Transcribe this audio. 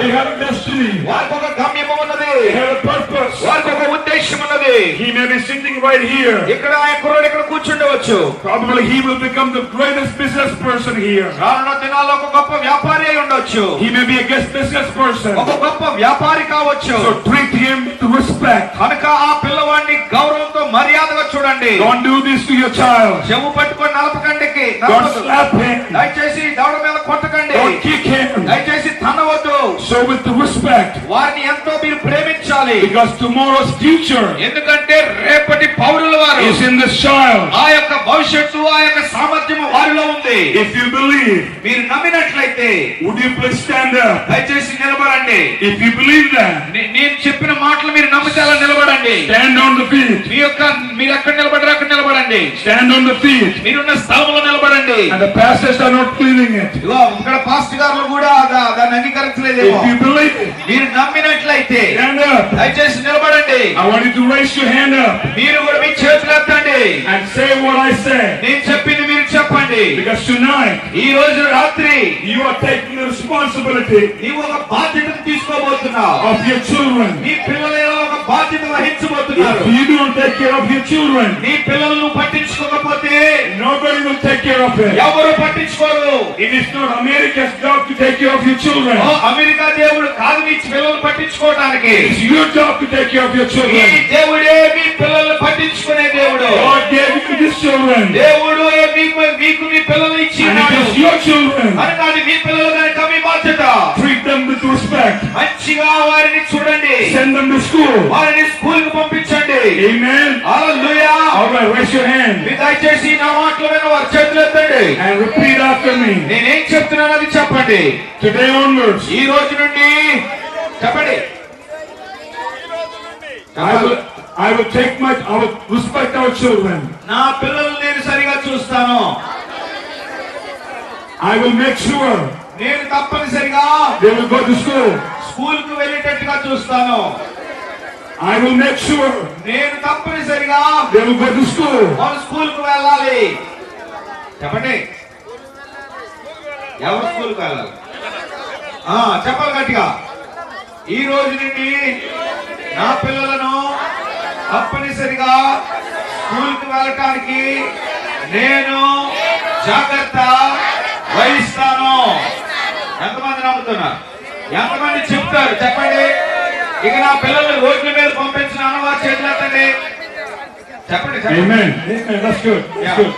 They have a destiny. వారికి ఒక గమ్యము ఉన్నది. They have a purpose. వారికి ఒక ఉద్దేశం ఉన్నది. He may be sitting right here. ఇక్కడ ఆ కుర్రాడు ఇక్కడ కూర్చుండవచ్చు. Probably he will become the greatest business person here. రానున్న దినాల్లో ఒక గొప్ప వ్యాపారి అయి ఉండొచ్చు. He may be a guest business person. ఒక గొప్ప వ్యాపారి కావచ్చు. So treat him with respect. కనుక ఆ పిల్లవాడిని గౌరవంతో మర్యాదగా చూడండి. Don't do this to your child. చెవు పట్టుకొని నలపకండి. Don't slap him. దయచేసి దవడ మీద కొట్టకండి. Don't kick him. దయచేసి తన్నవద్దు. So with respect. వారిని ఎంతో మీరు ప్రేమించాలి. Because tomorrow's future ఎందుకంటే రేపటి పౌరుల వారు is in this child. ఆ యొక్క భవిష్యత్తు ఆ యొక్క సామర్థ్యం వారిలో ఉంది. If you believe, మీరు నమ్మినట్లయితే would you please stand up? దయచేసి నిలబడండి. If you believe that, నేను చెప్పిన మాటలు మీరు నమ్మితే అలా నిలబడండి. stand on the feet. మీరు ఎక్కడ నిలబడరు అక్కడ నిలబడండి. Stand on the feet. మీరున్న స్థలంలో నిలబడండి. And the pastors are not feeling it. ఇదిగో ఇక్కడ పాస్టర్ గారు కూడా దాన్ని అంగీకరించలేదేమో. If you believe it, మీరు నమ్మినట్లయితే stand up. దయచేసి నిలబడండి. I want you to raise your hand up మీరు కూడా మీ చేతులు ఎత్తండి. and say what I say. నేను చెప్పింది మీరు చెప్పండి. Because tonight, ఈ రోజు రాత్రి you are taking the responsibility నీవు ఒక బాధ్యతను తీసుకోబోతున్నావు. of your children. నీ పిల్లలలో ఒక బాధ్యత వహించబోతున్నారు. If you don't take care of your children, నీ పిల్లలను పట్టించుకోకపోతే nobody will take care of it. ఎవరు పట్టించుకోరు. It is not America's job to take care of your children. America దేవుడు కాదు మీ పిల్లలను పట్టించుకోవడానికి. It's your job to take care of your ఈ children. దేవుడే మీ పిల్లలను పట్టించుకునే దేవుడు. God gave you these children. దేవుడు మీకు మీ పిల్లలు And ఇచ్చినాడు. it is your children. కనుక అది మీ పిల్లలు కనుక మీ బాధ్యత. Treat them with respect. మంచిగా వారిని చూడండి. Send them to school. వారిని స్కూల్ కు పంపించండి. Amen. Hallelujah. All right, raise your hand మీరు దయచేసి నా మాటలు విన్న వారి చేతులు ఎత్తండి. and repeat after me. నేనేం చెప్తున్నాను అది చెప్పండి. Today onwards, ఈ రోజు నుండి చెప్పండి. I will respect our children. నా పిల్లలు నేను సరిగా చూస్తాను. I will make sure నేను తప్పనిసరిగా they will go to school. School కు వెళ్ళేటట్టుగా చూస్తాను. I will make sure నేను తప్పనిసరిగా they will go to school. వాళ్ళు స్కూల్ కు వెళ్ళాలి. చెప్పండి. ఎవరు స్కూల్ కు వెళ్ళాలి? చెప్పాలి గట్టిగా. ఈ రోజు నుండి నా పిల్లలను తప్పనిసరిగా స్కూల్ కు వెళ్ళటానికి నేను జాగ్రత్త వహిస్తాను. ఎంతమంది నమ్ముతున్నారు? ఎంతమంది చెప్తారు? చెప్పండి. ఇక నా పిల్లల్ని రోడ్ల మీద పంపించిన అన్నవారి చేతులు ఎత్తండి. చెప్పండి. Amen. That's good. That's good.